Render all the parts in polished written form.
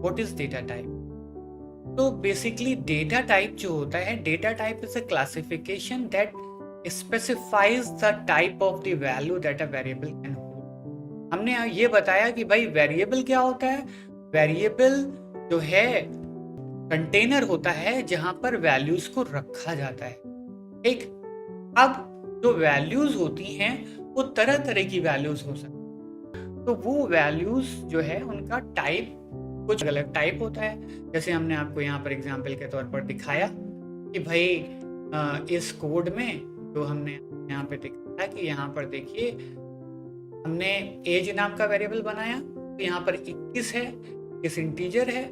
What is data type? तो basically data type जो होता है, data type is a classification that specifies the type of the value that a variable can hold. हमने ये बताया कि भाई वेरिएबल क्या होता है। वेरिएबल जो है कंटेनर होता है जहां पर वैल्यूज को रखा जाता है। ठीक। अब जो वैल्यूज होती हैं वो तरह तरह की वैल्यूज हो सकती हैं। तो वो वैल्यूज जो है उनका टाइप कुछ अलग टाइप होता है। जैसे हमने आपको यहाँ पर एग्जाम्पल के तौर पर दिखाया कि भाई इस कोड में जो हमने यहाँ पे दिखाया कि यहाँ पर देखिए हमने एज नाम का वेरिएबल बनाया, तो यहाँ पर 21 है, इस इंटीजर है।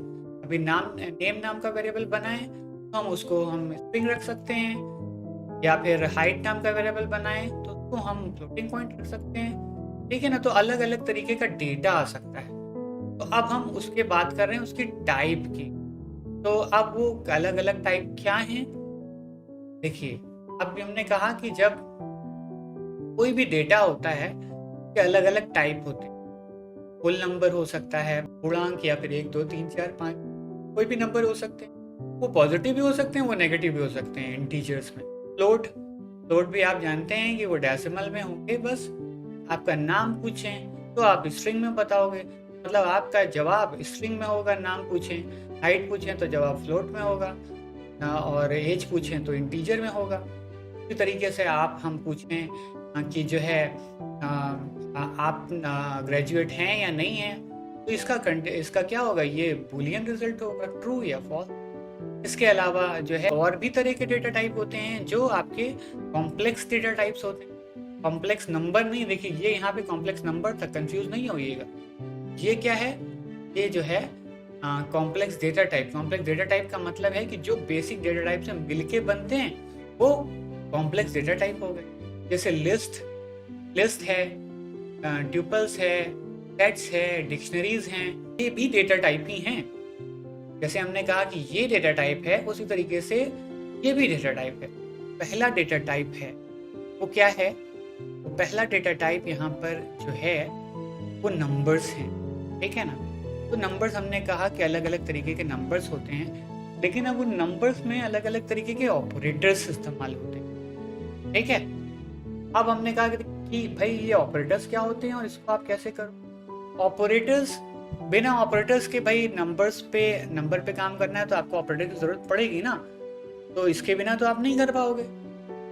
अभी नेम नाम का वेरिएबल बनाए तो हम उसको स्ट्रिंग रख सकते हैं, या फिर हाइट नाम का वेरिएबल बनाए तो उसको हम फ्लोटिंग पॉइंट रख सकते हैं। ठीक है ना। तो अलग अलग तरीके का डेटा आ सकता है। तो अब हम उसके बात कर रहे हैं उसकी टाइप की। तो अब वो अलग अलग टाइप क्या हैं देखिए। अब हमने कहा कि जब कोई भी डेटा होता है कि अलग अलग टाइप होते हैं। होल नंबर हो सकता है, पूर्णांक, या फिर 1 2 3 4 5 कोई भी नंबर हो सकते हैं। वो पॉजिटिव भी हो सकते हैं, वो नेगेटिव भी हो सकते हैं इंटीजर्स में। फ्लोट फ्लोट भी आप जानते हैं कि वो डेसिमल में होंगे। बस आपका नाम पूछें तो आप स्ट्रिंग में बताओगे, मतलब आपका जवाब स्ट्रिंग में होगा। नाम पूछें, हाइट पूछें तो जवाब फ्लोट में होगा, और एज पूछें तो इंटीजर में होगा। इसी तरीके से आप हम पूछें कि जो है आप ग्रेजुएट हैं या नहीं हैं, तो इसका क्या होगा, ये बूलियन रिजल्ट होगा, ट्रू या फॉल्स। इसके अलावा जो है और भी तरह के डेटा टाइप होते हैं जो आपके कॉम्प्लेक्स डेटा टाइप्स होते हैं। कॉम्प्लेक्स नंबर नहीं, देखिए ये यहाँ पे कॉम्प्लेक्स नंबर तक कंफ्यूज नहीं होइएगा। ये क्या है, ये जो है complex data type. Complex data type का मतलब है कि जो बेसिक डेटा टाइप से मिलके बनते हैं वो कॉम्प्लेक्स डेटा टाइप हो गए। जैसे लिस्ट लिस्ट है, ट्यूपल्स है, सेट्स है, डिक्शनरीज हैं, ये भी डेटा टाइप ही हैं। जैसे हमने कहा कि ये डेटा टाइप है, उसी तरीके से ये भी डेटा टाइप है। पहला डेटा टाइप है वो क्या है, तो पहला डेटा टाइप यहाँ पर जो है वो नंबर्स हैं। ठीक है ना। तो नंबर्स हमने कहा कि अलग अलग तरीके के नंबर्स होते हैं, लेकिन अब उन नंबर्स में अलग अलग तरीके के ऑपरेटर्स इस्तेमाल होते हैं। ठीक है। अब हमने कहा कि भाई ये ऑपरेटर्स क्या होते हैं और इसको आप कैसे करो। ऑपरेटर्स, बिना ऑपरेटर्स के भाई नंबर पे काम करना है तो आपको ऑपरेटर की जरूरत पड़ेगी ना। तो इसके बिना तो आप नहीं कर पाओगे।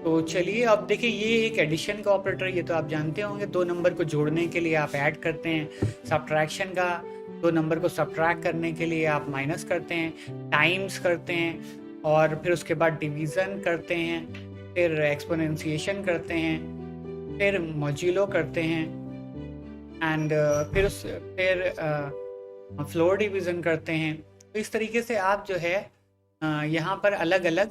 तो चलिए अब देखिए, ये एक एडिशन का ऑपरेटर, ये तो आप जानते होंगे। दो नंबर को जोड़ने के लिए आप ऐड करते हैं। सब्ट्रैक्शन का, दो नंबर को सब्ट्रैक्ट करने के लिए आप माइनस करते हैं, टाइम्स करते हैं, और फिर उसके बाद डिवीज़न करते हैं, फिर एक्सपोनेंशिएशन करते हैं, फिर मॉड्यूलो करते हैं, एंड फिर फ्लोर डिवीज़न करते हैं। तो इस तरीके से आप जो है यहाँ पर अलग अलग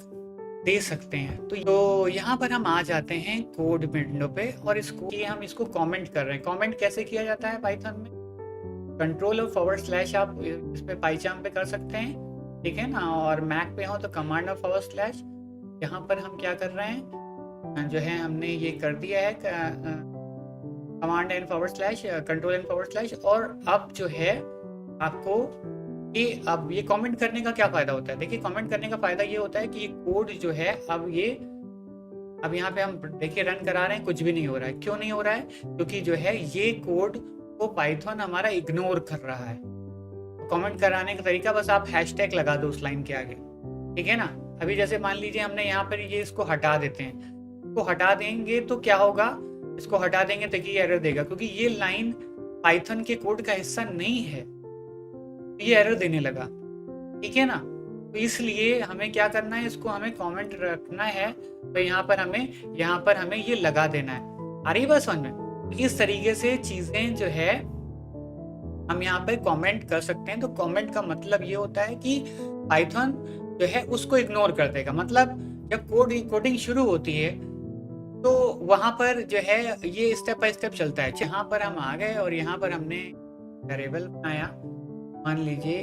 दे सकते हैं। तो यहाँ पर हम आ जाते हैं कोड विंडो पे, और हम इसको कमेंट कर रहे हैं। कमेंट कैसे किया जाता है पाइथन में, कंट्रोल और फॉरवर्ड स्लैश आप इस पे पाइचाम पे कर सकते हैं। ठीक है ना। और मैक पे हो तो कमांड और फॉरवर्ड स्लैश। यहाँ पर हम क्या कर रहे हैं, जो है हमने ये कर दिया है command and forward slash, control and forward slash. और अब जो है आपको कि अब ये कमेंट करने का क्या फ़ायदा होता है। देखिए कमेंट करने का फ़ायदा ये होता है कि ये कोड जो है अब यहाँ पे हम देखिए रन करा रहे हैं, कुछ भी नहीं हो रहा है। क्यों नहीं हो रहा है, क्योंकि जो है ये कोड को पाइथन हमारा इग्नोर कर रहा है। तो कमेंट कराने का तरीका, बस आप हैशटैग लगा दो उस लाइन के आगे। ठीक है ना। अभी जैसे मान लीजिए हमने यहाँ पर ये इसको हटा देते हैं, इसको हटा देंगे तो क्या होगा, इसको हटा देंगे तो ये एरर देगा, क्योंकि ये लाइन पाइथन के कोड का हिस्सा नहीं है, ये एरर देने लगा। ठीक है ना। तो इसलिए हमें क्या करना है, इसको हमें कमेंट रखना है। तो यहाँ पर हमें ये लगा देना है। आ रही बात समझ में। इस तरीके से चीजें जो है हम यहाँ पर कमेंट कर सकते हैं। तो कमेंट का मतलब ये होता है कि पाइथन जो है उसको इग्नोर कर देगा। मतलब जब कोडिंग शुरू होती है तो वहां पर जो है ये स्टेप बाय स्टेप चलता है। यहाँ पर हम आ गए और यहाँ पर हमने वेरिएबल बनाया, मान लीजिए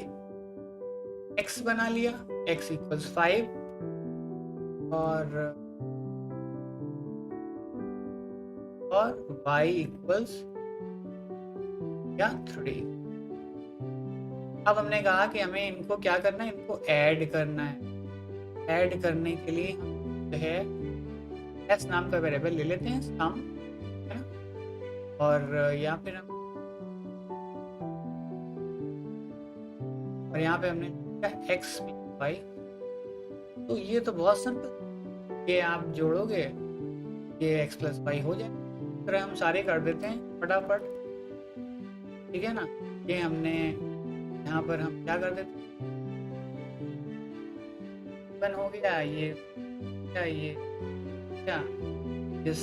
x बना लिया, x इक्वल्स 5 और y इक्वल्स क्या 3। अब हमने कहा कि हमें इनको क्या करना है, इनको ऐड करना है। ऐड करने के लिए हम जो है एस नाम का वेरिएबल ले लेते हैं, सम, है ना, और यहाँ फिर हम और यहाँ पे हमने एक्स वाई। तो ये तो बहुत सिंपल, ये आप जोड़ोगे ये एक्स प्लस वाई हो जाए। इस तरह हम सारे कर देते हैं फटाफट, ठीक है ना। ये हमने यहाँ पर हम क्या कर देते हैं, वन हो गया, ये क्या, ये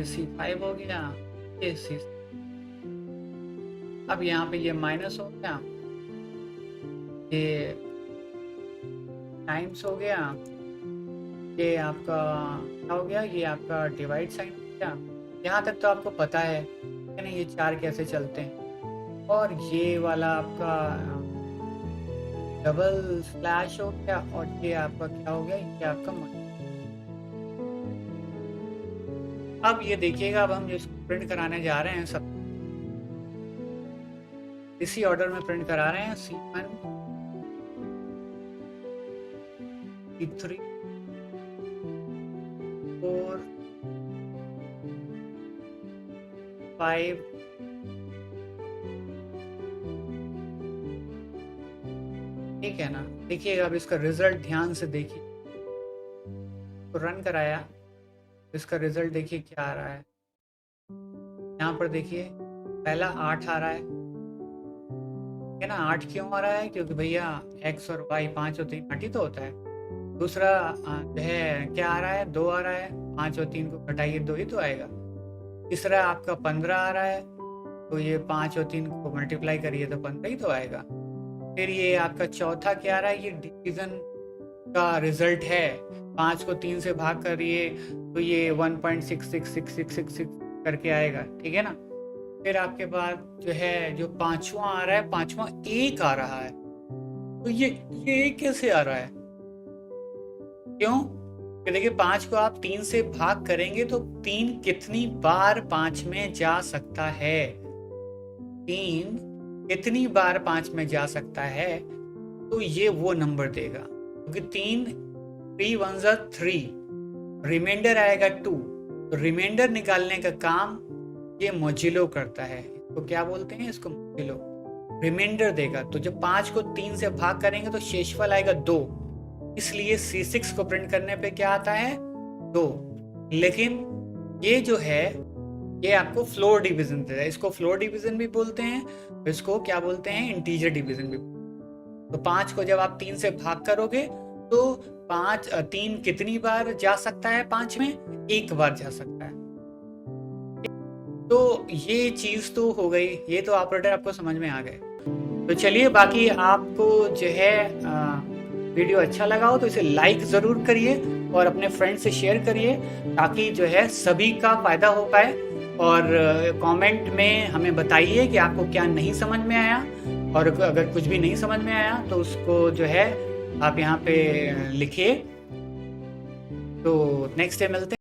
सी 5 हो गया, ये सी। अब यहाँ पे ये माइनस हो गया, ये टाइम्स हो गया, ये आपका क्या हो गया, ये आपका डिवाइड साइन हो गया। यहाँ तक तो आपको पता है ना ये चार कैसे चलते हैं। और ये वाला आपका डबल स्लैश हो गया, और ये आपका क्या हो गया, ये आपका अब ये देखिएगा, अब हम जिसको प्रिंट कराने जा रहे हैं सब इसी ऑर्डर में प्रिंट करा रहे हैं। C1 C3 4 5 ठीक है ना। देखिएगा अब इसका रिजल्ट ध्यान से देखिए, तो रन कराया, इसका रिजल्ट देखिए क्या आ रहा है। यहाँ पर देखिए पहला 8 आ रहा है ना। 8 क्यों आ रहा है, क्योंकि भैया x और y 5 और 3 8 ही तो होता है। दूसरा जो है क्या आ रहा है, 2 आ रहा है, 5 और 3 को घटाइए 2 ही तो आएगा। तीसरा आपका 15 आ रहा है, तो ये 5 और 3 को मल्टीप्लाई करिए तो 15 ही तो आएगा। फिर ये आपका चौथा क्या आ रहा है, ये डिवीजन का रिजल्ट है। 5 को 3 से भाग करिए तो ये 1.66666 करके आएगा, ठीक है ना। फिर आपके बाद जो है जो पांचवा आ रहा है, पांचवा 1 आ रहा है, तो ये कैसे आ रहा है, क्यों कि देखिए 5 को आप 3 से भाग करेंगे तो 3 कितनी बार 5 में जा सकता है, 3 कितनी बार 5 में जा सकता है, तो ये वो नंबर देगा। क्योंकि 3 1 3, रिमाइंडर आएगा 2, तो रिमाइंडर निकालने का काम ये मोजिलो करता है। तो क्या बोलते हैं इसको, मोजिलो। रिमाइंडर देगा, तो जब 5 को 3 से भाग करेंगे तो शेषफल आएगा 2, इसलिए C6 को प्रिंट करने पे क्या आता है, 2। लेकिन ये जो है ये आपको फ्लोर डिवीजन देता है, इसको फ्लोर डिवीजन भी बोलते हैं, इसको क्या बोलते हैं, इंटीजर डिवीजन भी। तो 5 को जब आप 3 से भाग करोगे तो 3 कितनी बार जा सकता है, 5 में 1 बार जा सकता है। तो ये चीज तो हो गई, ये तो ऑपरेटर आपको समझ में आ गए। तो चलिए, बाकी आपको जो है वीडियो अच्छा लगा हो तो इसे लाइक जरूर करिए और अपने फ्रेंड से शेयर करिए, ताकि जो है सभी का फायदा हो पाए। और कमेंट में हमें बताइए कि आपको क्या नहीं समझ में आया, और अगर कुछ भी नहीं समझ में आया तो उसको जो है आप यहाँ पे लिखिए। तो नेक्स्ट डे मिलते हैं।